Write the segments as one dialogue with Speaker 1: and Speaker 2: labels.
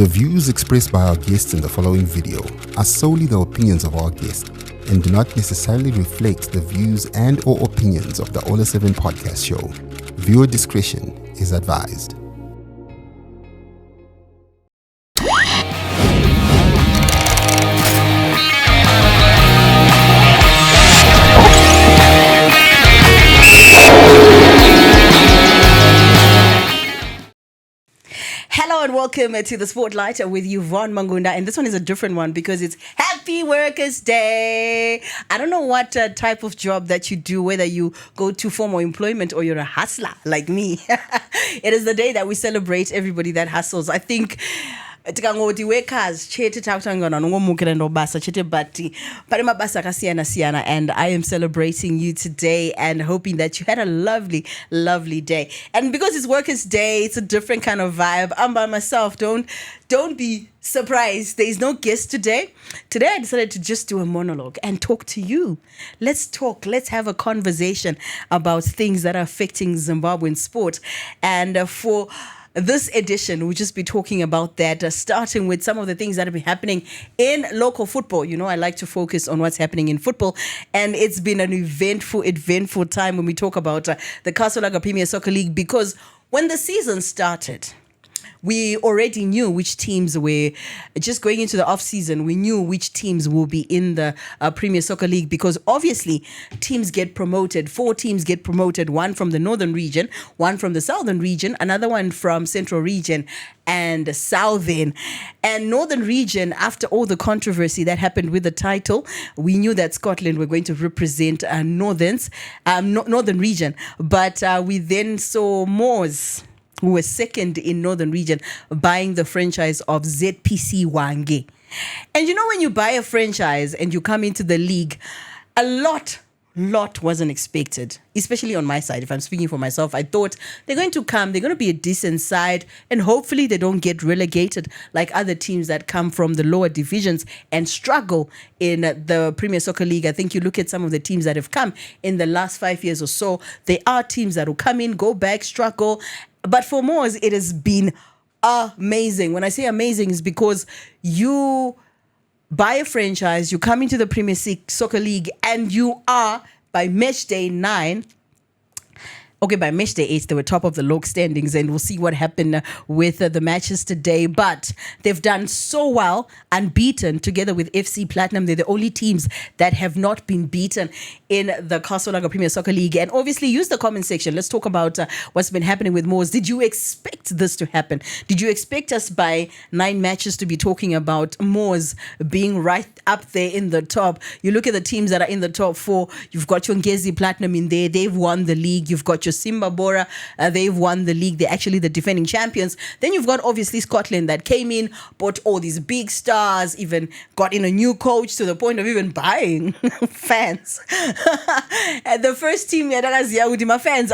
Speaker 1: The views expressed by our guests in the following video are solely the opinions of our guests and do not necessarily reflect the views and or opinions of the Ola 7 podcast show. Viewer discretion is advised.
Speaker 2: Hello and welcome to the Sportlight with Yvonne Mangunda, and this one is a different one because it's Happy Workers' Day. I don't know what type of job that you do, whether you go to formal employment or you're a hustler like me. It is the day that we celebrate everybody that hustles. I think tikangoti workers chete takutangana ngomukira ndobasa chete bati pari mabasa akasiyana siyana, and I am celebrating you today and hoping that you had a lovely day. And because it's Workers' Day, it's a different kind of vibe. I'm by myself. Don't be surprised. There is no guest today. Today I decided to just do a monologue and talk to you. Let's talk. Let's have a conversation about things that are affecting Zimbabwean sport. And for this edition, we'll just be talking about that, starting with some of the things that have been happening in local football. You know, I like to focus on what's happening in football, and it's been an eventful time when we talk about the Castle Premier Soccer League, because when the season started, we already knew which teams were just going into the off-season. We knew which teams will be in the Premier Soccer League, because obviously teams get promoted. 4 teams get promoted, one from the northern region, one from the southern region, another one from central region and southern. And northern region, after all the controversy that happened with the title, we knew that Scotland were going to represent northern region. But we then saw Moors, who was second in Northern Region, buying the franchise of ZPC Wange. And you know, when you buy a franchise and you come into the league, a lot wasn't expected, especially on my side. If I'm speaking for myself, I thought they're going to be a decent side, and hopefully they don't get relegated like other teams that come from the lower divisions and struggle in the Premier Soccer League. I think you look at some of the teams that have come in the last 5 years or so, they are teams that will come in, go back, struggle. But for Moors, it has been amazing. When I say amazing, it's because you buy a franchise, you come into the Premier Soccer League, and you are, by match day 9, by match day 8, they were top of the log standings, and we'll see what happened with the matches today. But they've done so well, unbeaten, together with FC Platinum. They're the only teams that have not been beaten in the Castle Premier Soccer League. And obviously, use the comment section. Let's talk about what's been happening with Moors. Did you expect this to happen? Did you expect us by 9 matches to be talking about Moors being right up there in the top? You look at the teams that are in the top 4. You've got your Ngezi Platinum in there. They've won the league. You've got your Simba Bora, they've won the league. They're actually the defending champions. Then you've got obviously Scotland that came in, bought all these big stars, even got in a new coach to the point of even buying fans. And the first team, my fans,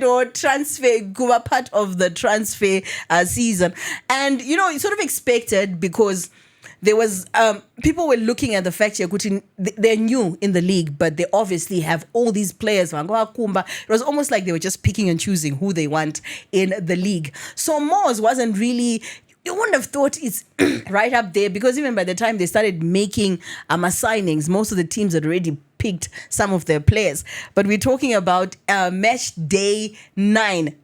Speaker 2: or transfer, were part of the transfer season. And you know, it's sort of expected, because there was people were looking at the fact they're new in the league, but they obviously have all these players. It was almost like they were just picking and choosing who they want in the league. So Moors wasn't really, you wouldn't have thought it's right up there, because even by the time they started making signings, most of the teams had already picked some of their players. But we're talking about match day 9.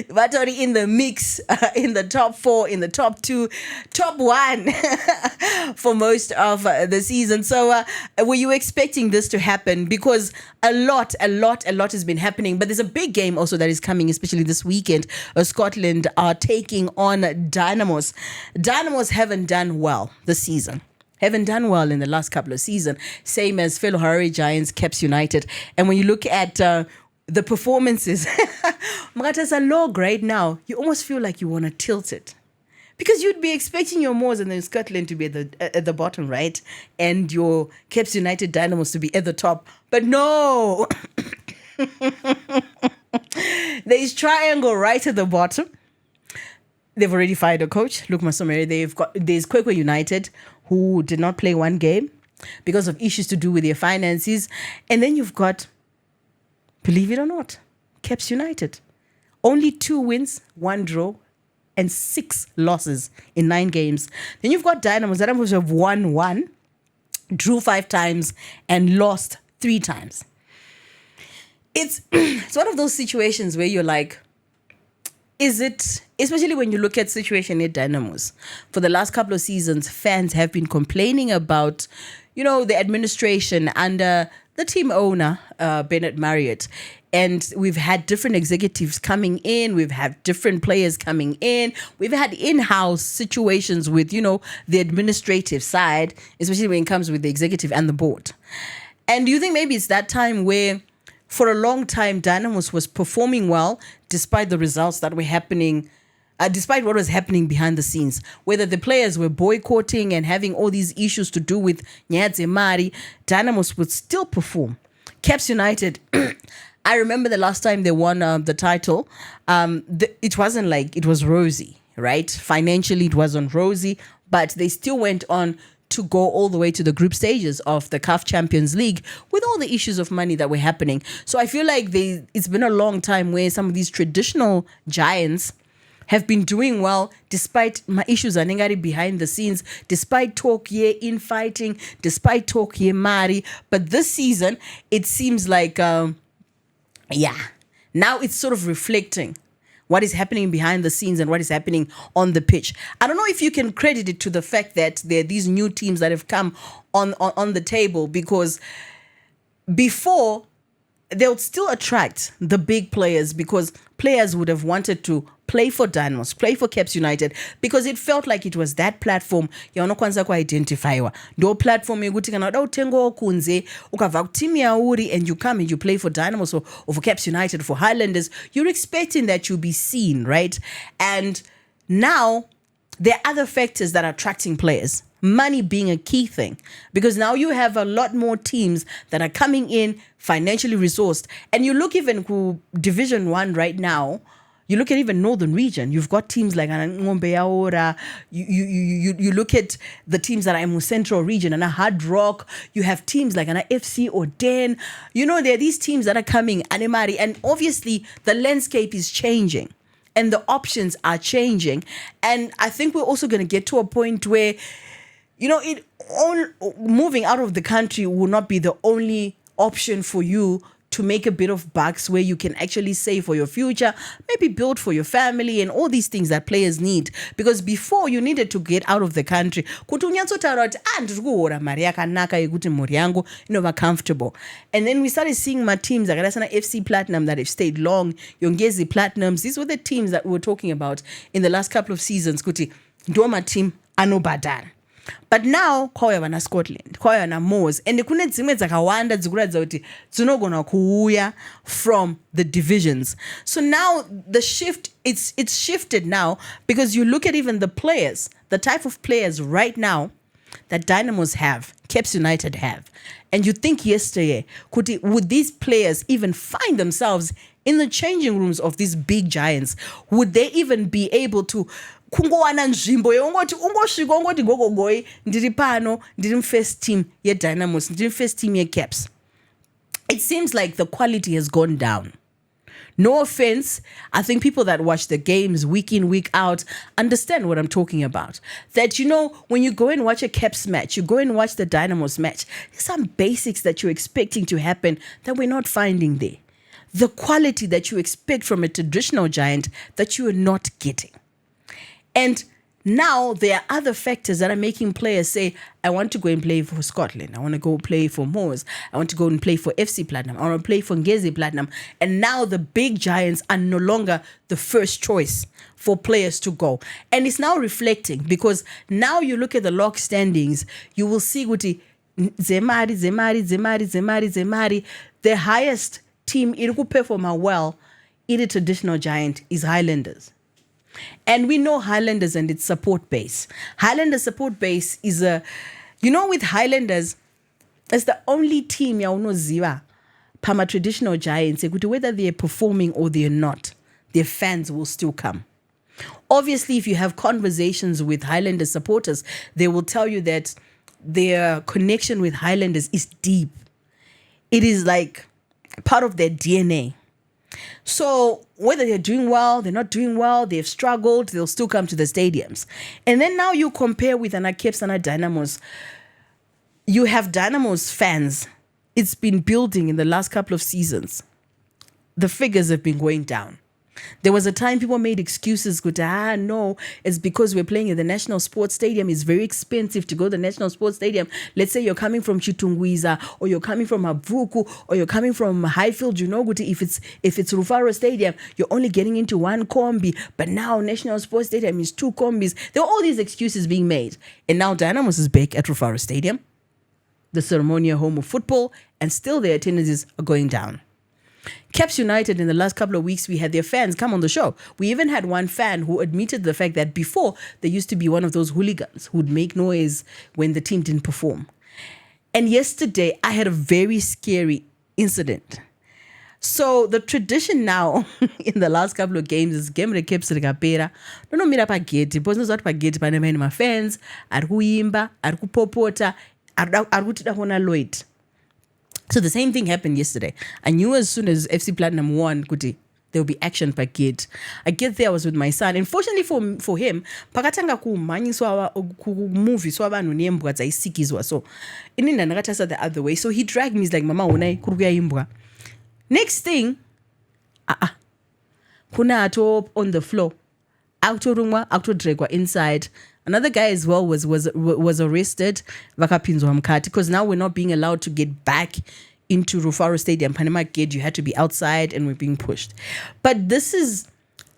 Speaker 2: But already in the mix, in the top 4, in the top 2, top 1 for most of the season. So were you expecting this to happen? Because a lot has been happening. But there's a big game also that is coming, especially this weekend. Scotland are taking on Dynamos. Dynamos haven't done well this season. Haven't done well in the last couple of seasons. Same as fellow Harare Giants, Caps United. And when you look at the performances, Magatas are log right now. You almost feel like you want to tilt it, because you'd be expecting your Moors and then Scotland to be at the bottom, right? And your Caps United Dynamos to be at the top. But no, there's triangle right at the bottom. They've already fired a coach, Luke Masomere. There's Kwekwe United, who did not play one game because of issues to do with their finances. And then you've got, believe it or not, Caps United. Only 2 wins, 1 draw, and 6 losses in 9 games. Then you've got Dynamos. Dynamos have won 1, drew 5 times, and lost 3 times. It's one of those situations where you're like, is it, especially when you look at situation at Dynamos, for the last couple of seasons, fans have been complaining about, the administration under the team owner, Bernard Marriott. And we've had different executives coming in. We've had different players coming in. We've had in-house situations with, the administrative side, especially when it comes with the executive and the board. And do you think maybe it's that time where for a long time, Dynamos was performing well despite the results that were happening, despite what was happening behind the scenes, whether the players were boycotting and having all these issues to do with Nyadze Mari, Dynamos would still perform. Caps United, I remember the last time they won the title, it wasn't like it was rosy, right? Financially, it wasn't rosy, but they still went on to go all the way to the group stages of the CAF Champions League with all the issues of money that were happening. So I feel like it's been a long time where some of these traditional giants have been doing well despite my issues anengari behind the scenes, despite talk here infighting, despite talk here Mari. But this season, it seems like, now it's sort of reflecting what is happening behind the scenes and what is happening on the pitch. I don't know if you can credit it to the fact that there are these new teams that have come on the table, because before they would still attract the big players, because players would have wanted to play for Dynamos, play for Caps United, because it felt like it was that platform yaunokwanisa kuidentifyiwa. Ndo platform yekuti kana uda kutenga kunze ukabva kutimu yauri and you come and you play for Dynamos or for Caps United, for Highlanders, you're expecting that you'll be seen, right? And now there are other factors that are attracting players. Money being a key thing, because now you have a lot more teams that are coming in financially resourced. And you look even to Division 1 right now, you look at even Northern Region, you've got teams like Ngombe Yaora, you look at the teams that are in Central Region, and Hard Rock, you have teams like FC Oden, there are these teams that are coming, Anemari, and obviously the landscape is changing and the options are changing. And I think we're also going to get to a point where moving out of the country will not be the only option for you to make a bit of bucks, where you can actually save for your future, maybe build for your family and all these things that players need. Because before, you needed to get out of the country. Kuti unyatsotaura kuti ndiri kuhora mari yakanaka yekuti mhuri yangu inova comfortable. And then we started seeing my teams like FC Platinum that have stayed long, Yongezi Platinums. These were the teams that we were talking about in the last couple of seasons. Kuti ndo ma team anobhadhara. But now kwauya vana Scotland, kwauya vana Moors, and kune dzimwe dzakawanda dzikuratidza kuti dzinogona kuuya from the divisions. So now the shift, it's shifted now, because you look at even the players, the type of players right now that Dynamos have, Caps United have, and you think yesterday, would these players even find themselves in the changing rooms of these big giants? Would they even be able to kungowana nzvimbo yongoti ungosvika ungoti gogogoi ndiri pano ndiri first team yeDynamos, ndiri first team yeCaps? It seems like the quality has gone down. No offense, I think people that watch the games week in, week out understand what I'm talking about. That, when you go and watch a Caps match, you go and watch the Dynamos match, there's some basics that you're expecting to happen that we're not finding there. The quality that you expect from a traditional giant that you are not getting. And now there are other factors that are making players say, I want to go and play for Scotland. I want to go play for Moors. I want to go and play for FC Platinum. I want to play for Ngezi Platinum. And now the big giants are no longer the first choice for players to go. And it's now reflecting, because now you look at the log standings, you will see Zemari. The highest team it will perform well in a traditional giant is Highlanders. And we know Highlanders and its support base. Highlanders support base is with Highlanders, it's the only team yaunoziva pama traditional giants, whether they're performing or they're not, their fans will still come. Obviously, if you have conversations with Highlanders supporters, they will tell you that their connection with Highlanders is deep. It is like part of their DNA. So whether they're doing well, they're not doing well, they've struggled, they'll still come to the stadiums. And then now you compare with an Cape Town Dynamos. You have Dynamos fans. It's been building in the last couple of seasons. The figures have been going down. There was a time people made excuses. No, it's because we're playing at the National Sports Stadium. It's very expensive to go to the National Sports Stadium. Let's say you're coming from Chitungwiza, or you're coming from Avuku, or you're coming from Highfield. If it's Rufaro Stadium, you're only getting into one combi. But now National Sports Stadium is two combis. There are all these excuses being made. And now Dynamos is back at Rufaro Stadium, the ceremonial home of football, and still their attendances are going down. Caps United, in the last couple of weeks, we had their fans come on the show. We even had one fan who admitted the fact that before, there used to be one of those hooligans who'd make noise when the team didn't perform. And yesterday, I had a very scary incident. So the tradition now in the last couple of games is game caps rekapera. No mira pageti, because not pageti pane my fans, ari kuimba, ari kupopota, ari kutida kuona Lloyd. So the same thing happened yesterday. I knew as soon as FC Platinum won, there will be action per gate. I get there, I was with my son. And fortunately for him, pakatanga kumanyiswa movie so abantu nembwa dzaisikizwa. So inini ndakatasa the other way. So he dragged me. He's like, "Mama, unai kurukuya imbwa." Next thing, kuna ato on the floor. Autorumwa, autodregwa inside. Another guy as well was arrested, vakapinzwa mkati, because now we're not being allowed to get back into Rufaro Stadium. Panama Gate, you had to be outside and we're being pushed. But this is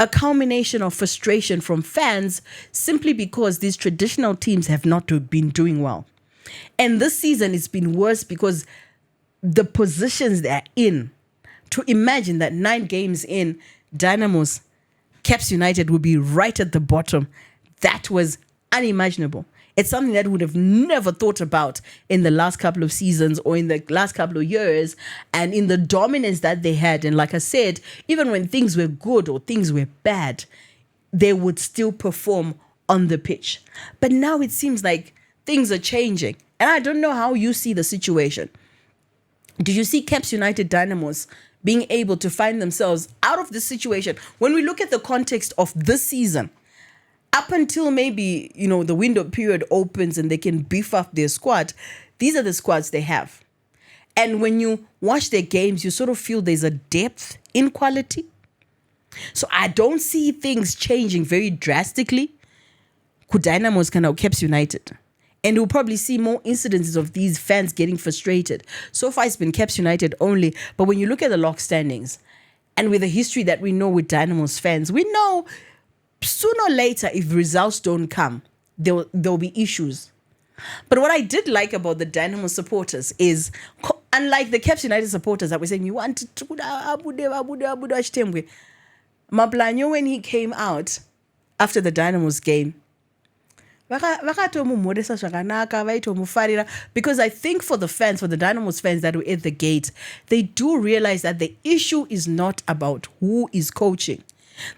Speaker 2: a culmination of frustration from fans simply because these traditional teams have not been doing well. And this season it's been worse because the positions they're in. To imagine that 9 games in, Dynamos, Caps United would be right at the bottom. That was unimaginable. It's something that we would have never thought about in the last couple of seasons or in the last couple of years, and in the dominance that they had. And like I said, even when things were good or things were bad, they would still perform on the pitch. But now it seems like things are changing. And I don't know how you see the situation. Do you see Caps United Dynamos being able to find themselves out of this situation? When we look at the context of this season, up until maybe, the window period opens and they can beef up their squad, these are the squads they have. And when you watch their games, you sort of feel there's a depth in quality. So I don't see things changing very drastically. Dynamos can now Caps United. And we'll probably see more incidences of these fans getting frustrated. So far, it's been Caps United only. But when you look at the lock standings, and with the history that we know with Dynamos fans, we know sooner or later, if results don't come, there'll be issues. But what I did like about the Dynamo supporters is, unlike the Caps United supporters that were saying, you want to Maplanyo, when he came out after the Dynamos game, because I think for the fans, for the Dynamos fans that were at the gate, they do realize that the issue is not about who is coaching.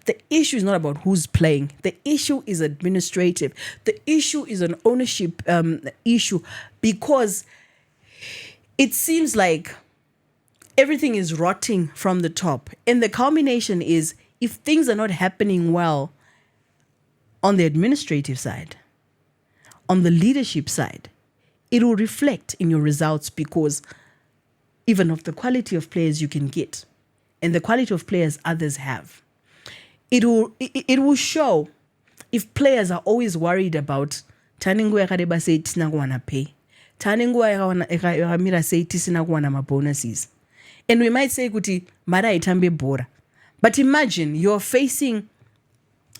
Speaker 2: The issue is not about who's playing. The issue is administrative. The issue is an ownership issue, because it seems like everything is rotting from the top. And the culmination is, if things are not happening well on the administrative side, on the leadership side, it will reflect in your results, because even of the quality of players you can get and the quality of players others have, it will show if players are always worried about Taningwa Kadeba say Tina wanna pay. Taningwa Mira say Tisina wanna ma bonuses. And we might say Kuti Mara itambe bora. But imagine you're facing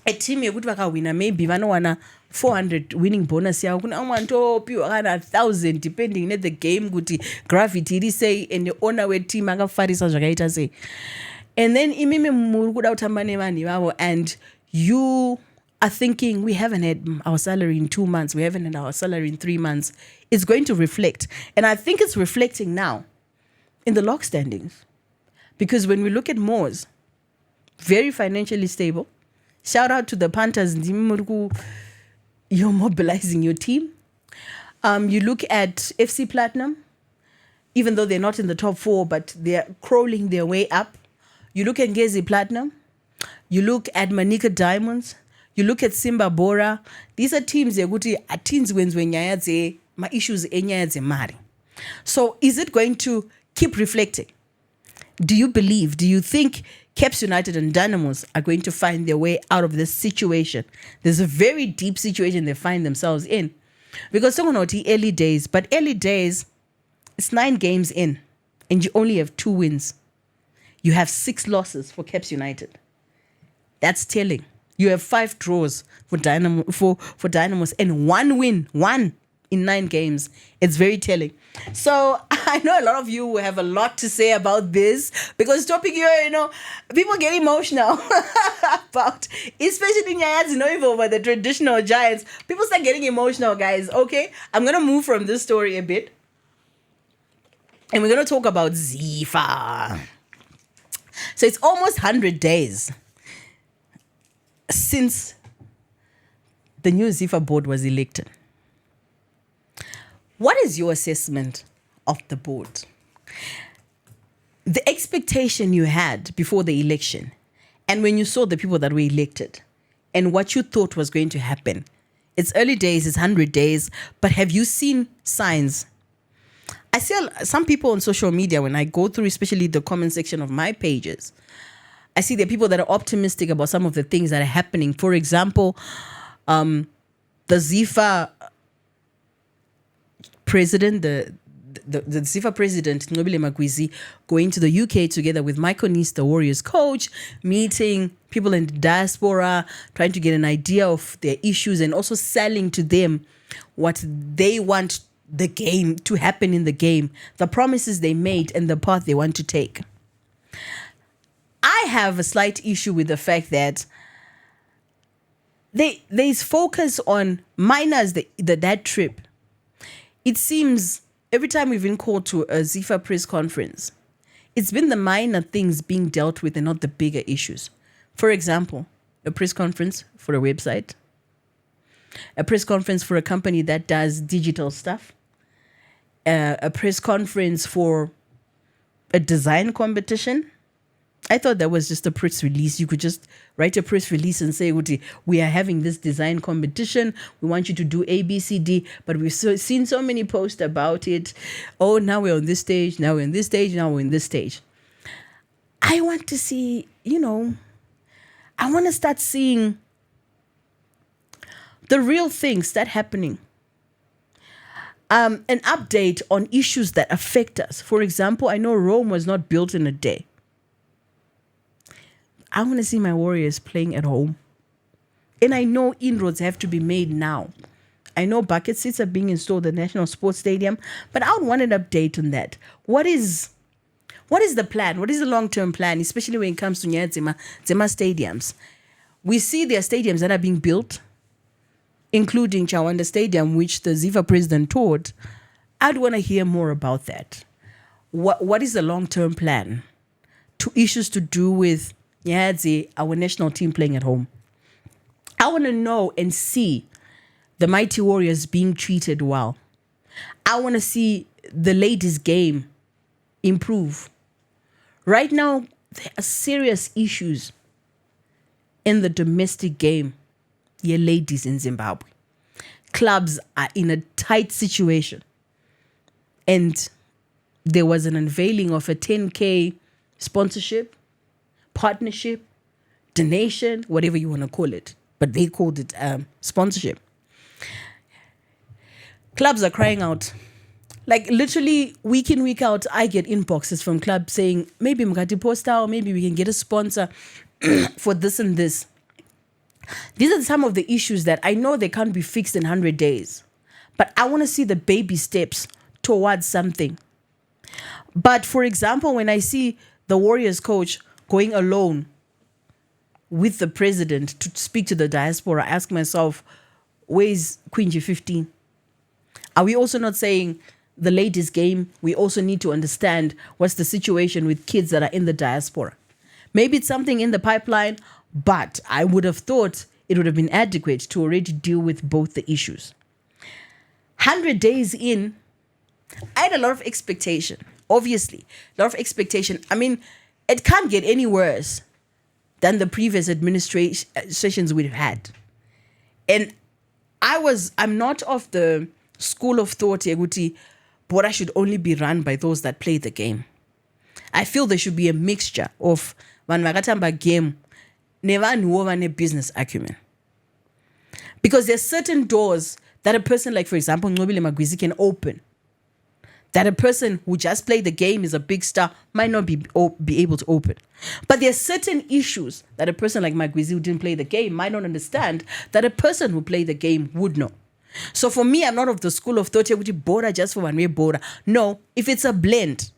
Speaker 2: a team you could winner, maybe wana 400 winning bonus ya kuna amanto piwa 1,000 depending on the game kuti gravity say and the owner we team anga farisa zvakaita say. And then imime muri kuda kutambane mani vavo, and you are thinking, we haven't had our salary in 2 months, we haven't had our salary in 3 months. It's going to reflect. And I think it's reflecting now in the lock standings. Because when we look at Moors, very financially stable. Shout out to the Panthers. You're mobilizing your team. You look at FC Platinum, even though they're not in the top 4, but they're crawling their way up. You look at Ngezi Platinum. You look at Manika Diamonds. You look at Simba Bora. These are teams that teams when my issues mari. So is it going to keep reflecting? Do you think Caps United and Dynamos are going to find their way out of this situation? There's a very deep situation they find themselves in. Because someone not early days, but early days, it's 9 games in, and you only have 2 wins. You have 6 losses for Caps United. That's telling. You have 5 draws for Dynamos and 1 win, 1 in 9 games. It's very telling. So I know a lot of you will have a lot to say about this because topic here, people get emotional about, especially over the traditional giants. People start getting emotional, guys. Okay, I'm gonna move from this story a bit, and we're gonna talk about ZIFA. So it's almost 100 days since the new ZIFA board was elected. What is your assessment of the board? The expectation you had before the election, and when you saw the people that were elected, and what you thought was going to happen. It's early days, it's 100 days, but have you seen signs? I see some people on social media, when I go through, especially the comment section of my pages, I see there are people that are optimistic about some of the things that are happening. For example, the ZIFA president, the ZIFA president, Nobile Magwizi, going to the UK together with Michael Nice, the Warriors coach, meeting people in the diaspora, trying to get an idea of their issues and also selling to them what they want the game to happen in the game, the promises they made and the path they want to take. I have a slight issue with the fact that there's focus on minus that trip. It seems every time we've been called to a ZIFA press conference, it's been the minor things being dealt with and not the bigger issues. For example, a press conference for a website, a press conference for a company that does digital stuff, a press conference for a design competition. I thought that was just a press release. You could just write a press release and say, we are having this design competition. We want you to do A, B, C, D. But we've seen so many posts about it. Oh, now we're on this stage. Now we're in this stage. Now we're in this stage. I want to see, I want to start seeing the real things that happening. An update on issues that affect us. For example, I know Rome was not built in a day. I want to see my Warriors playing at home. And I know inroads have to be made now. I know bucket seats are being installed at the National Sports Stadium, but I would want an update on that. What is the plan? What is the long-term plan, especially when it comes to Zema stadiums? We see there are stadiums that are being built, including Chawanda Stadium, which the ZIFA president toured. I'd want to hear more about that. What is the long-term plan to issues to do with our national team playing at home? I want to know and see the mighty Warriors being treated well. I want to see the ladies' game improve. Right now, there are serious issues in the domestic game. Ladies in Zimbabwe. Clubs are in a tight situation. And there was an unveiling of a 10K sponsorship, partnership, donation, whatever you want to call it. But they called it sponsorship. Clubs are crying out. Like literally week in, week out, I get inboxes from clubs saying, maybe Mgati Posta, or maybe we can get a sponsor for this and this. These are some of the issues that I know they can't be fixed in 100 days. But I want to see the baby steps towards something. But for example, when I see the Warriors coach going alone with the president to speak to the diaspora, I ask myself, where's Queen G15? Are we also not saying the ladies' game? We also need to understand what's the situation with kids that are in the diaspora. Maybe it's something in the pipeline, but I would have thought it would have been adequate to already deal with both the issues. 100 days in, I had a lot of expectation. Obviously, a lot of expectation. I mean, it can't get any worse than the previous administrations we've had. And I'm not of the school of thought, Yeguti, Bora should only be run by those that play the game. I feel there should be a mixture of vanvakatamba game, never business acumen. Because there's certain doors that a person like, for example, Ncobile Magwizi can open, that a person who just played the game, is a big star, might not be able to open. But there's certain issues that a person like Magwizi who didn't play the game might not understand, that a person who played the game would know. So for me, I'm not of the school of thought, Bora just for one way, Bora. No, if it's a blend,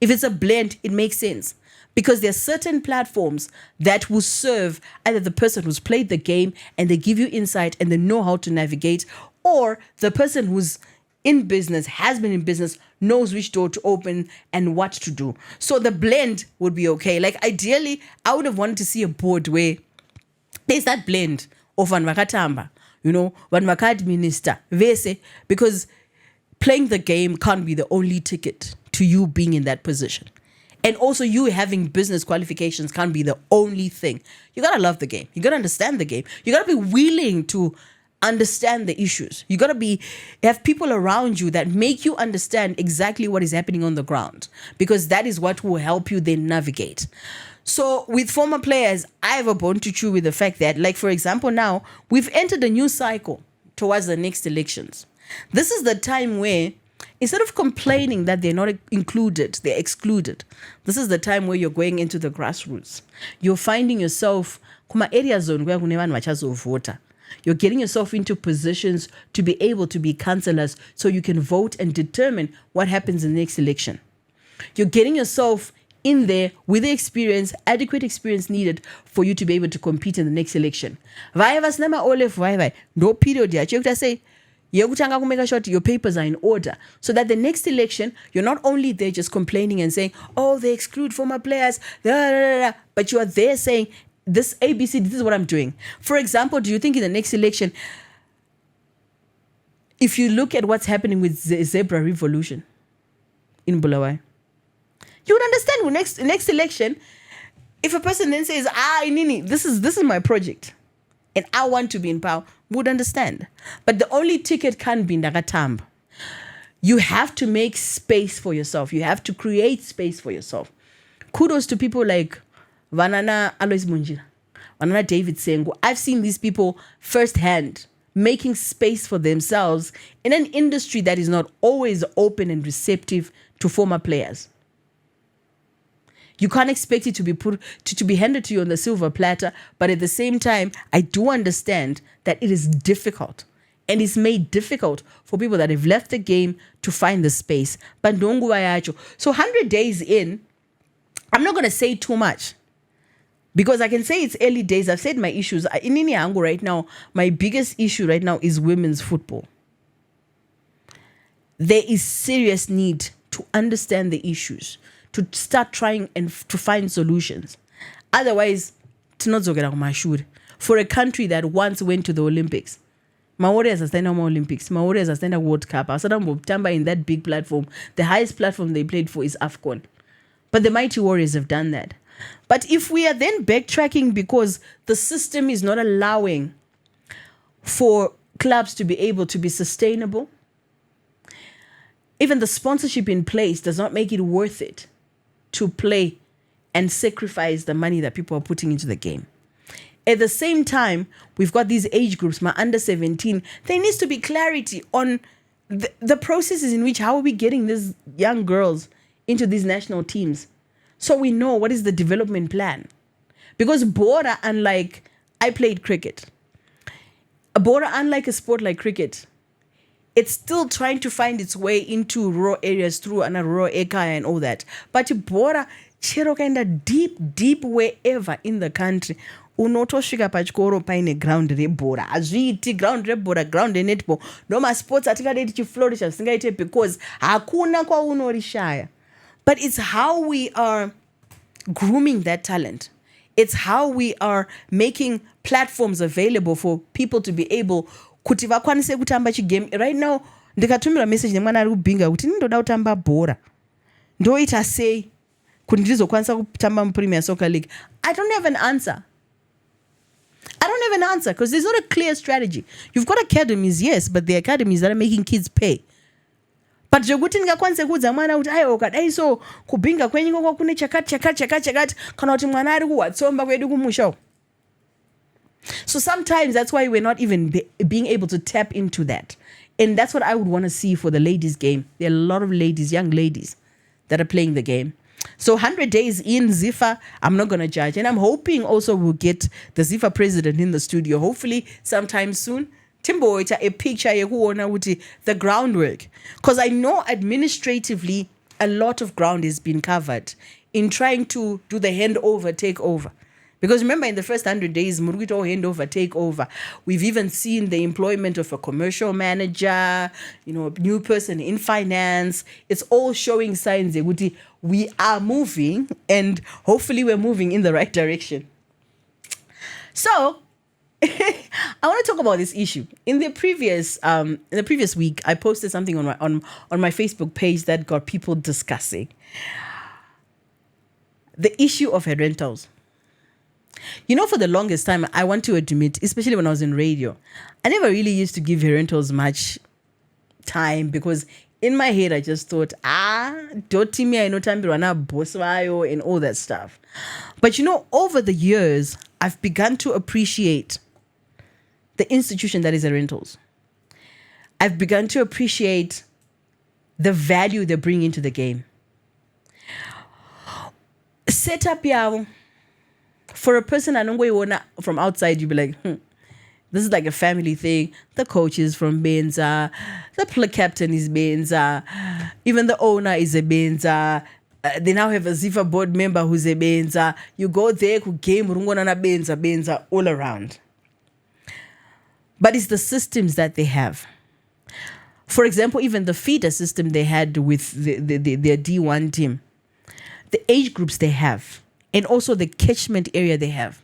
Speaker 2: it makes sense. Because there are certain platforms that will serve either the person who's played the game and they give you insight and they know how to navigate, or the person who's in business, has been in business, knows which door to open and what to do. So the blend would be okay. Like ideally, I would have wanted to see a board where there's that blend of Vanvakatamba, Vanvaka minister, Vese, because playing the game can't be the only ticket to you being in that position. And also you having business qualifications can't be the only thing. You got to love the game. You got to understand the game. You got to be willing to understand the issues. You got to have people around you that make you understand exactly what is happening on the ground, because that is what will help you then navigate. So with former players, I have a bone to chew with the fact that, like, for example, now we've entered a new cycle towards the next elections. This is the time where, instead of complaining that they're not included, they're excluded, this is the time where you're going into the grassroots. You're finding yourself kuma area zone where vota. You're getting yourself into positions to be able to be councillors so you can vote and determine what happens in the next election. You're getting yourself in there with the experience, adequate experience needed for you to be able to compete in the next election. No period here. Say, you have to make sure your papers are in order so that the next election, you're not only there just complaining and saying, oh, they exclude former players, but you are there saying, this ABC, this is what I'm doing. For example, do you think in the next election, if you look at what's happening with the Zebra Revolution in Bulawayo, you would understand next election, if a person then says, Nini, this is my project and I want to be in power, would understand. But the only ticket can't be Ndakatamba. You have to make space for yourself. You have to create space for yourself. Kudos to people like Vanana Alois Munjira, Vanana David Sengu. I've seen these people firsthand making space for themselves in an industry that is not always open and receptive to former players. You can't expect it to be to be handed to you on the silver platter, but at the same time, I do understand that it is difficult, and it's made difficult for people that have left the game to find the space. But so 100 days in, I'm not going to say too much, because I can say it's early days. I've said my issues. In Inyango right now, my biggest issue right now is women's football. There is serious need to understand the issues, to start trying and to find solutions. Otherwise, for a country that once went to the Olympics, my Warriors are standing on Olympics, my Warriors are standing World Cup, in that big platform, the highest platform they played for is AFCON. But the mighty Warriors have done that. But if we are then backtracking because the system is not allowing for clubs to be able to be sustainable, even the sponsorship in place does not make it worth it to play and sacrifice the money that people are putting into the game. At the same time, we've got these age groups, my under 17. There needs to be clarity on the processes in which, how are we getting these young girls into these national teams, so we know what is the development plan. Because Bora, unlike, I played cricket. Bora, unlike a sport like cricket, it's still trying to find its way into rural areas through an rural ekaya and all that. But Bora, chero kind of deep wherever in the country, unotosvika pachikoro paine ground rebhora hazviiti ground rebhora ground renetball noma sports atingade tichiflourisha zvisingaite because hakuna kwaunorishaya. But it's how we are grooming that talent. It's how we are making platforms available for people to be able kuti vakwanise kutamba chigame. Right now ndikatumira message nemwana ari kubhinga kuti ndinoda kutamba bhora ndoita sei kuti ndizokwanisa kutamba muPremier Soccer League. I don't have an answer. Because there's not a clear strategy. You've got academies, yes, but the academies that are making kids pay. But jokuti ngakwanise kudza mwana kuti ayo kadai so kubinga kwenyu koko kune chakati kana kuti mwana ari kuwatsomba kwedu kumusha. So sometimes that's why we're not even being able to tap into that. And that's what I would want to see for the ladies game. There are a lot of ladies, young ladies, that are playing the game. So 100 days in ZIFA, I'm not going to judge. And I'm hoping also we'll get the ZIFA president in the studio, hopefully sometime soon. Timbo, it's a picture the groundwork. Because I know administratively, a lot of ground has been covered in trying to do the handover, takeover. Because remember, in the first 100 days, Murugito handover, takeover. We've even seen the employment of a commercial manager, a new person in finance. It's all showing signs that we are moving, and hopefully we're moving in the right direction. So, I want to talk about this issue. In the previous week, I posted something on my Facebook page that got people discussing the issue of head rentals. For the longest time, I want to admit, especially when I was in radio, I never really used to give rentals much time because in my head, I just thought, doti me, I know time boss and all that stuff. But over the years, I've begun to appreciate the institution that is the rentals. I've begun to appreciate the value they bring into the game. Set up yao. For a person I know from outside, you'd be like, this is like a family thing. The coach is from Benza. The captain is Benza. Even the owner is a Benza. They now have a ZIFA board member who's a Benza. You go there, game Benza all around. But it's the systems that they have. For example, even the feeder system they had with their D1 team. The age groups they have. And also the catchment area they have.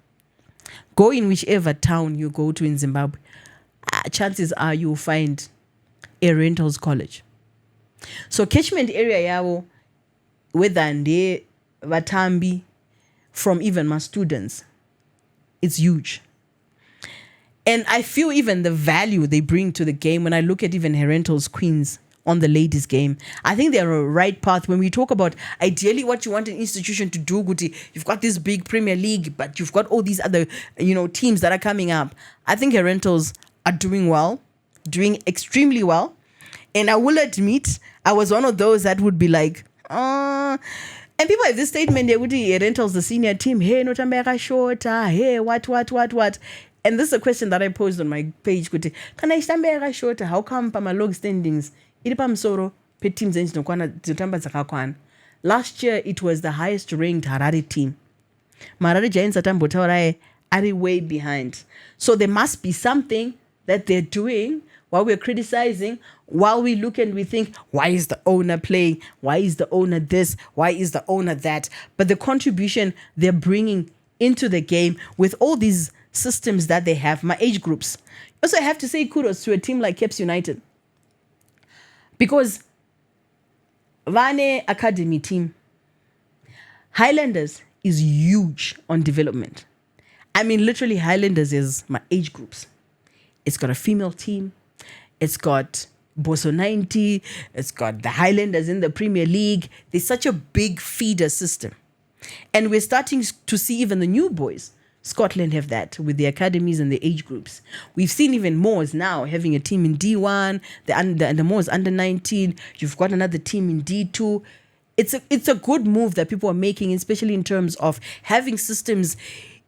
Speaker 2: Go in whichever town you go to in Zimbabwe. Chances are you'll find a rentals college. So catchment area yao, whether they vatambi, from even my students, it's huge. And I feel even the value they bring to the game when I look at even her rentals queens on the ladies game. I think they're a right path. When we talk about ideally what you want an institution to do, Guti, you've got this big Premier League, but you've got all these other, teams that are coming up. I think her rentals are doing well, doing extremely well. And I will admit, I was one of those that would be like, and people have this statement, they would rentals the senior team, hey, no tambera shorter, hey, what. And this is a question that I posed on my page, Guti. Can I tambera shorter? How come my log standings? Last year, it was the highest ranked Harare team. Harare Giants are way behind. So there must be something that they're doing while we're criticizing, while we look and we think, why is the owner playing? Why is the owner this? Why is the owner that? But the contribution they're bringing into the game with all these systems that they have, my age groups. Also, I have to say kudos to a team like Caps United. Because Vane Academy team, Highlanders is huge on development. I mean, literally Highlanders is my age groups. It's got a female team. It's got Boso 90. It's got the Highlanders in the Premier League. There's such a big feeder system. And we're starting to see even the new boys. Scotland have that with the academies and the age groups. We've seen even Moors now having a team in D1, the Moors under 19. You've got another team in D2. It's a good move that people are making, especially in terms of having systems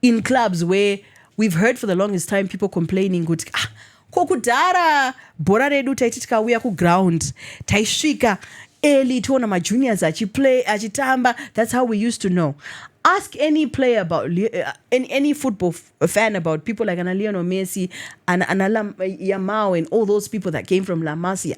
Speaker 2: in clubs where we've heard for the longest time people complaining, kokudara bora redu taitika uya ku ground taishika early tona ma juniors achiplay achitamba. That's how we used to know. Ask any player about any football fan about people like Lionel Messi and Yamao and all those people that came from La Masia.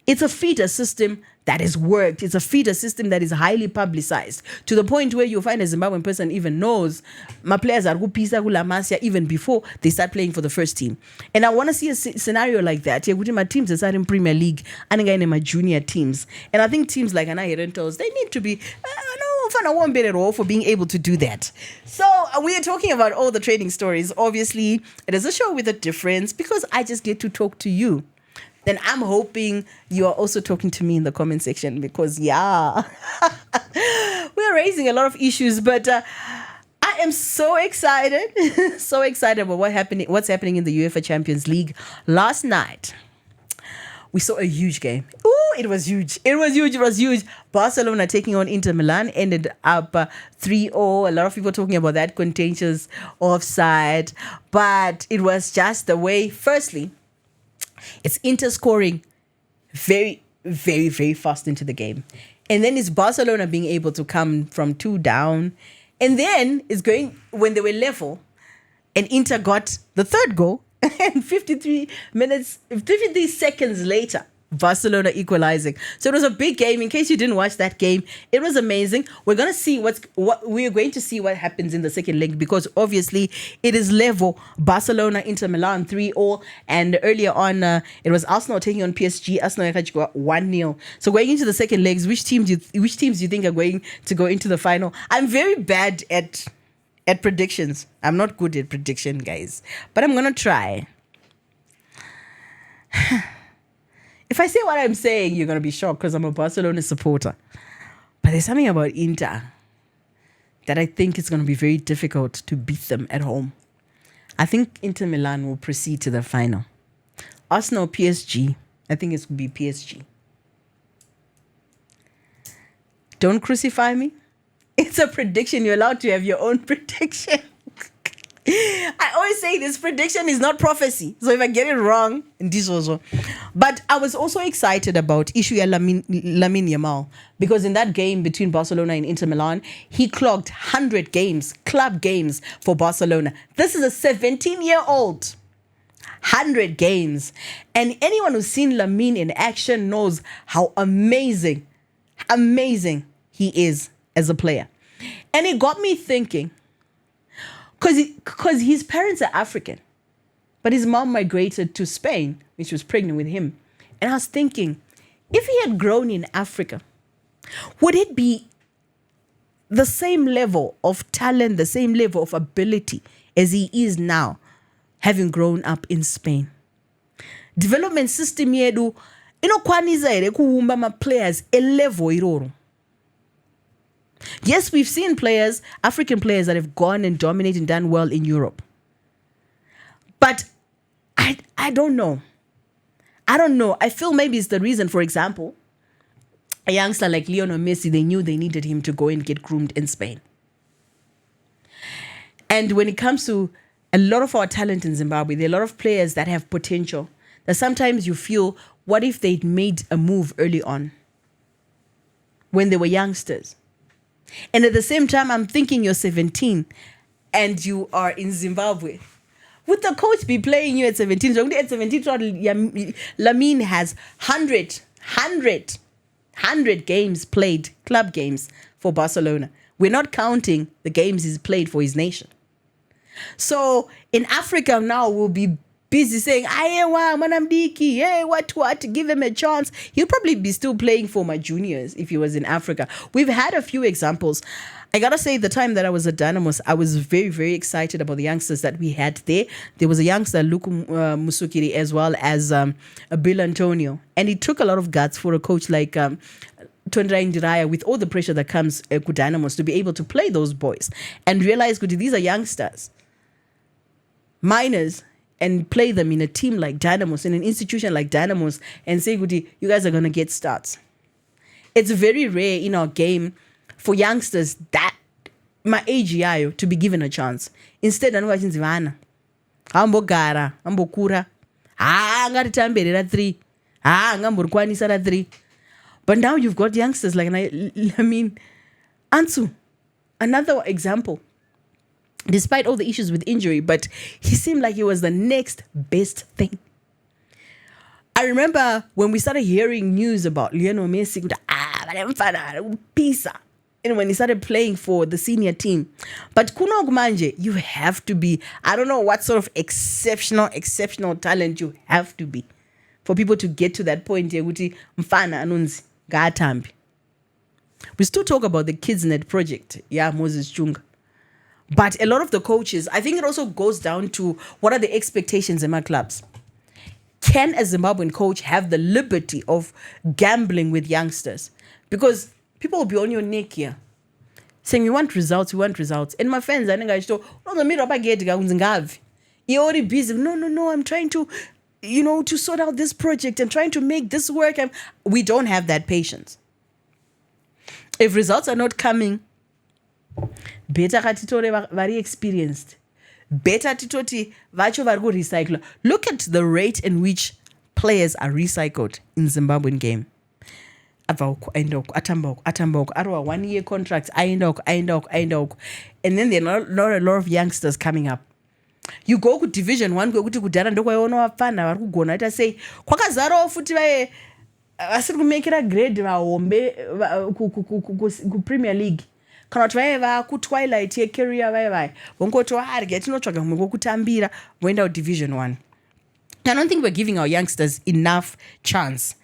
Speaker 2: It's a feeder system that has worked. It's a feeder system that is highly publicized to the point where you find a Zimbabwean person even knows my players are Pisa La Masia even before they start playing for the first team. And I want to see a scenario like that. Yeah, my teams are in Premier League and again in my junior teams. And I think teams like Anahe Rentals, they need to be, for being able to do that. So we are talking about all the training stories. Obviously, it is a show with a difference because I just get to talk to you. Then I'm hoping you are also talking to me in the comment section because, we're raising a lot of issues, but I am so excited, so excited about what's happening in the UEFA Champions League. Last night, we saw a huge game. Ooh, it was huge. It was huge. Barcelona taking on Inter Milan ended up 3-0. A lot of people talking about that contentious offside. But it was just the way, firstly, it's Inter scoring very, very, very fast into the game. And then it's Barcelona being able to come from 2 down. And then it's going, when they were level, and Inter got the third goal. And 53 seconds later, Barcelona equalizing. So it was a big game. In case you didn't watch that game, it was amazing. We're going to see what happens in the second leg because obviously it is level. Barcelona, Inter Milan 3-0, and earlier on it was Arsenal taking on PSG. Arsenal got 1-0. So going into the second legs, which teams do you think are going to go into the final? I'm very bad at predictions. I'm not good at prediction, guys. But I'm going to try. If I say what I'm saying, you're going to be shocked because I'm a Barcelona supporter. But there's something about Inter that I think is going to be very difficult to beat them at home. I think Inter Milan will proceed to the final. Arsenal, PSG. I think it's going to be PSG. Don't crucify me. It's a prediction. You're allowed to have your own prediction. I always say this prediction is not prophecy. So if I get it wrong, this also. But I was also excited about Lamine Yamal because in that game between Barcelona and Inter Milan, he clocked 100 games, club games for Barcelona. This is a 17-year-old. 100 games. And anyone who's seen Lamine in action knows how amazing he is as a player. And it got me thinking, because his parents are African, but his mom migrated to Spain, which was pregnant with him. And I was thinking, if he had grown in Africa, would it be the same level of talent, the same level of ability as he is now, having grown up in Spain? Development system yedu inokwanisa ere kuumba ma players a level iroro. Yes, we've seen players, African players that have gone and dominated and done well in Europe. But I don't know. I feel maybe it's the reason, for example, a youngster like Lionel Messi, they knew they needed him to go and get groomed in Spain. And when it comes to a lot of our talent in Zimbabwe, there are a lot of players that have potential that sometimes you feel, what if they'd made a move early on when they were youngsters? And at the same time, I'm thinking you're 17 and you are in Zimbabwe. Would the coach be playing you at 17? So at 17, Lamine has 100 games played, club games for Barcelona. We're not counting the games he's played for his nation. So in Africa now, we'll be busy saying, hey, what, give him a chance. He'll probably be still playing for my juniors if he was in Africa. We've had a few examples. I gotta say, the time that I was at Dynamos, I was very, very excited about the youngsters that we had there. There was a youngster, Luku Musukiri, as well as Bill Antonio. And it took a lot of guts for a coach like Tondra Indiraya, with all the pressure that comes with Dynamos, to be able to play those boys and realize, these are youngsters, minors, and play them in a team like Dynamos, in an institution like Dynamos, and say, you guys are going to get starts. It's very rare in our game for youngsters that my age yayo to be given a chance. Instead, I'm watching Zivana. Ambogara, ambokura. Ngatitamberera 3. Ngamborkwanisa 3. But now you've got youngsters like, Ansu, another example. Despite all the issues with injury, but he seemed like he was the next best thing. I remember when we started hearing news about Lionel Messi, and when he started playing for the senior team. But Kuno Manje, you have to be, I don't know what sort of exceptional talent you have to be for people to get to that point. We still talk about the Kids Net project. Yeah, Moses Chunga. But a lot of the coaches, I think it also goes down to what are the expectations in my clubs. Can a Zimbabwean coach have the liberty of gambling with youngsters? Because people will be on your neck here saying, we want results. And my friends, I think I should you're already busy. No, I'm trying to, to sort out this project. I'm trying to make this work. We don't have that patience. If results are not coming, better katitore very experienced. Better titoti vacho vargo recycle. Look at the rate in which players are recycled in Zimbabwean game. Atambok, arwa 1 year contracts, aindok. And then there are not a lot of youngsters coming up. You go to Division 1 kwekuti kudhara ndokwaona vafana vari kugona ita sei kwakazarawo futi vasiri kumekera grade vahombe kuPremier League kana kuti vaiva kuTwilight yecareer vai vongoti arya tinotsvaga mumwe kwekutambira voenda kuDivision 1. I don't think we're giving our youngsters enough chance.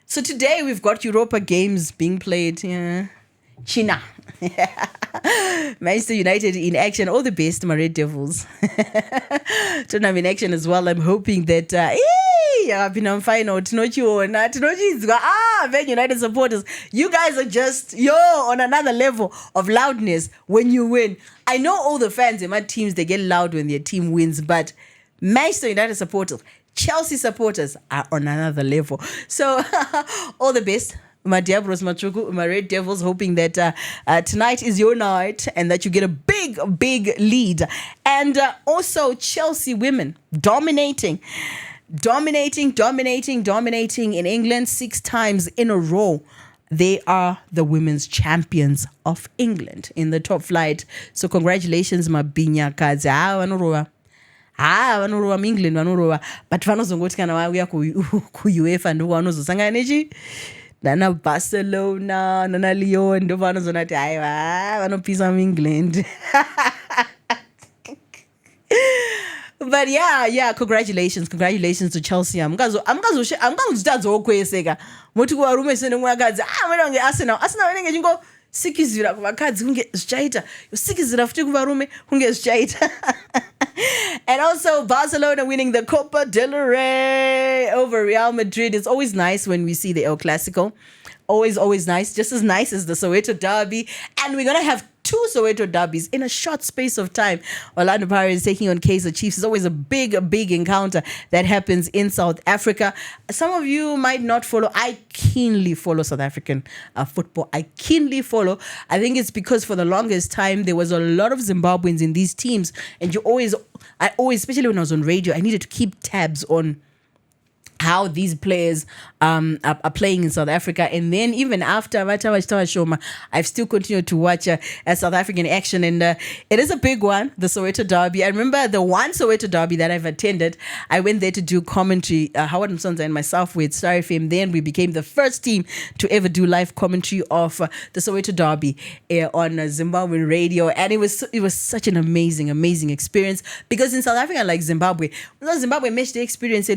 Speaker 2: So today we've got Europa games being played. China. Manchester United in action. All the best, my Red Devils. Tottenham in action as well. I'm hoping that I've been on final. Man United supporters, you guys are just on another level of loudness when you win. I know all the fans in my teams, they get loud when their team wins, but Manchester United supporters, Chelsea supporters are on another level. So all the best. My Diablos, my Red Devils, hoping that tonight is your night and that you get a big lead. And also Chelsea women dominating in England 6 times in a row. They are the women's champions of England in the top flight. So congratulations, Mabinya Kazi. Vanorova England vanorova, but vanozongoti kana vauya kuUEFA ndo vanozosangana nechi nana Barcelona nana Lyon ndo vanozona kuti aiwa vanopisa muEngland. But yeah, congratulations to Chelsea. Amukazotadzawo kueseka moti kuvarume sene mwakadzi mwena kunge Arsenal vanenge chingo sikizira kuvakadzi kunge zvichaita yosikizira futi kuvarume kunge zvichaita. And also Barcelona winning the Copa Del Rey over Real Madrid. It's always nice when we see the El Clasico. Always nice. Just as nice as the Soweto Derby. And we're going to have 2 Soweto derbies in a short space of time. Orlando Pirates taking on Kaizer Chiefs. It's always a big encounter that happens in South Africa. Some of you might not follow. I keenly follow South African football. I keenly follow. I think it's because for the longest time, there was a lot of Zimbabweans in these teams. And I always, especially when I was on radio, I needed to keep tabs on how these players are playing in South Africa. And then even after I've still continued to watch South African action. And it is a big one, the Soweto Derby. I remember the one Soweto Derby that I've attended. I went there to do commentary, Howard Msonza and myself with Star FM. Then we became the first team to ever do live commentary of the Soweto Derby on Zimbabwean radio. And it was such an amazing experience. Because in South Africa, like Zimbabwe match the experience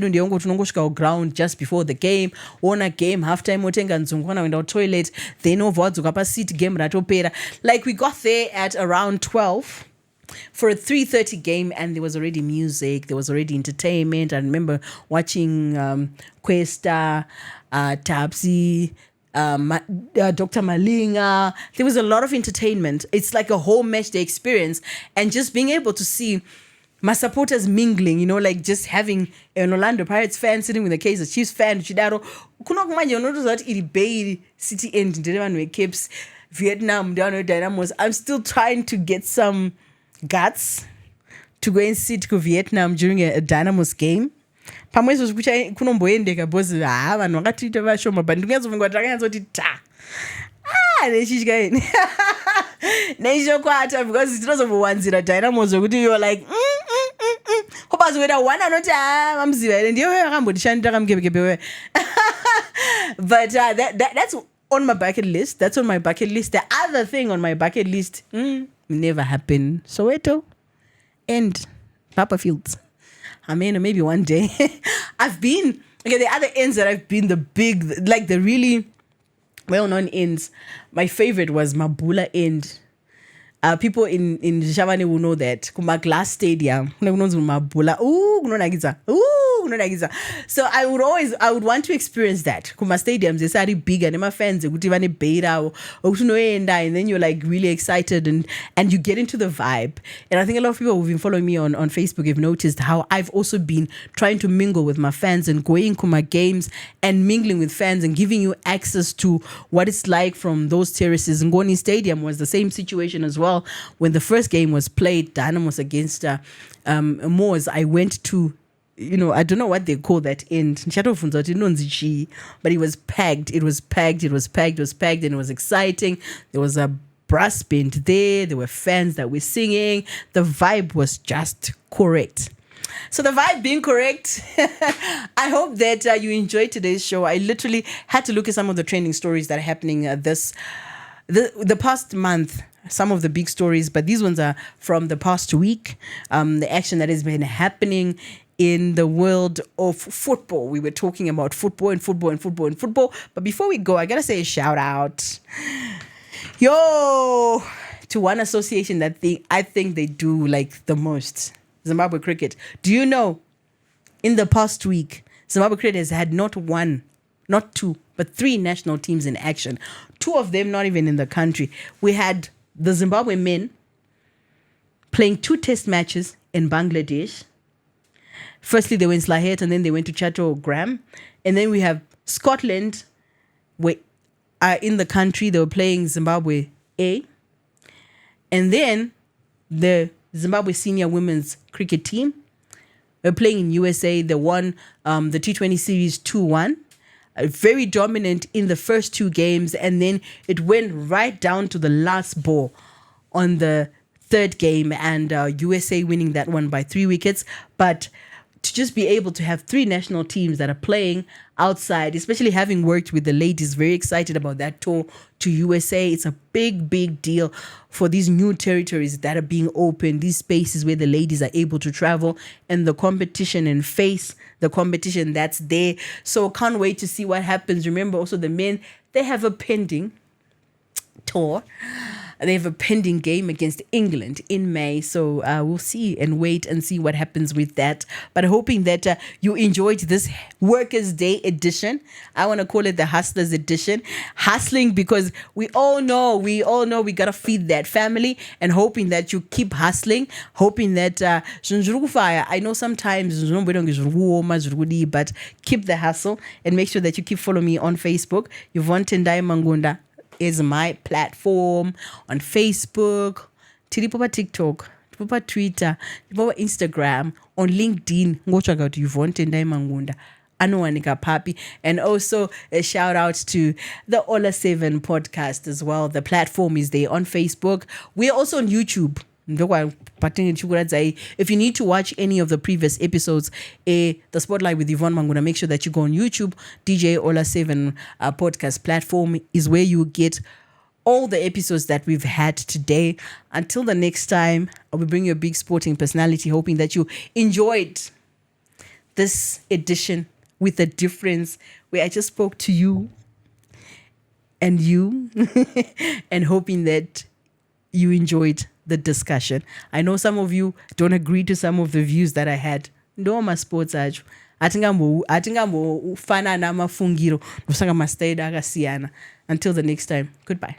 Speaker 2: ground just before the game, on a game, halftime, motenga nzungwana wenda toilet, then over wadzuka seat game ratopera. Like we got there at around 12 for a 3:30 game, and there was already music, there was already entertainment. I remember watching Questa, Tapsi, Dr. Malinga. There was a lot of entertainment. It's like a whole match day experience, and just being able to see my supporters mingling, like just having an Orlando Pirates fan sitting with a Kaizer Chiefs fan, Chidaro. City end, Caps, Vietnam, down with Dynamos. I'm still trying to get some guts to go and sit to Vietnam during a Dynamos game. Pamwezo kunomboendeka boss vanhu vakatiita vashoma but ndingazovingwa takanyazoti ta nechityaini nechokwata because tinozobowanzira Dynamos zokuti you're like kobazoenda one anoti mamziva here ndiyo akambondishandira kamukepekepe. But that's on my bucket list. That's on my bucket list. The other thing on my bucket list never happened. Soweto and Papa Fields. I mean, maybe one day. I've been, the other ends that I've been the big, like the really well-known ends. My favorite was Mabula End. People in Shavane will know that kuma glass stadium Mabula. So I would want to experience that. Kuma stadiums is very big and my fans and then you're like really excited and you get into the vibe. And I think a lot of people who've been following me on Facebook have noticed how I've also been trying to mingle with my fans and going Kuma games and mingling with fans and giving you access to what it's like from those terraces. Ngoni Stadium was the same situation as well. When the first game was played, Dynamos against Moors, I went to, I don't know what they call that end, but it was packed. It was packed, and it was exciting. There was a brass band there were fans that were singing. The vibe was just correct. So the vibe being correct, I hope that you enjoyed today's show. I literally had to look at some of the trending stories that are happening the past month. Some of the big stories, but these ones are from the past week. The action that has been happening in the world of football. We were talking about football. But before we go, I gotta say a shout out, to one association that I think they do like the most, Zimbabwe Cricket. Do you know, in the past week, Zimbabwe Cricket has had not one, not two, but three national teams in action. Two of them not even in the country. We had the Zimbabwe men playing 2 test matches in Bangladesh. Firstly, they went Slahet and then they went to Chattogram. And then we have Scotland, where in the country, they were playing Zimbabwe A. And then the Zimbabwe senior women's cricket team were playing in USA. They won the T20 series 2-1. Very dominant in the first 2 games, and then it went right down to the last ball on the third game, and USA winning that one by 3 wickets. But to just be able to have 3 national teams that are playing outside, especially having worked with the ladies, very excited about that tour to USA. It's a big, big deal for these new territories that are being opened, these spaces where the ladies are able to travel and the competition and face the competition that's there. So can't wait to see what happens. Remember also the men, they have a pending tour. They have a pending game against England in May. So we'll see and wait and see what happens with that. But hoping that you enjoyed this Workers' Day edition. I want to call it the Hustlers edition. Hustling because we all know we got to feed that family, and hoping that you keep hustling. Hoping that I know sometimes but keep the hustle and make sure that you keep following me on Facebook. Yvonne Mangunda is my platform on Facebook, Tilipopa TikTok, Tilipopa Twitter, Tilipopa Instagram, on LinkedIn. Go check out Yvonne Mangunda. Anuanika Papi. And also a shout out to the Ola 7 podcast as well. The platform is there on Facebook. We're also on YouTube. If you need to watch any of the previous episodes, the Spotlight with Yvonne Mangunda, make sure that you go on YouTube. DJ Ola 7 podcast platform is where you get all the episodes that we've had today. Until the next time, I will bring you a big sporting personality, hoping that you enjoyed this edition with a difference where I just spoke to you and you and hoping that you enjoyed the discussion. I know some of you don't agree to some of the views that I had. Ndoma sports acho. Atingambo ufana na mafungiro. Usanga mastayida akasiyana. Until the next time. Goodbye.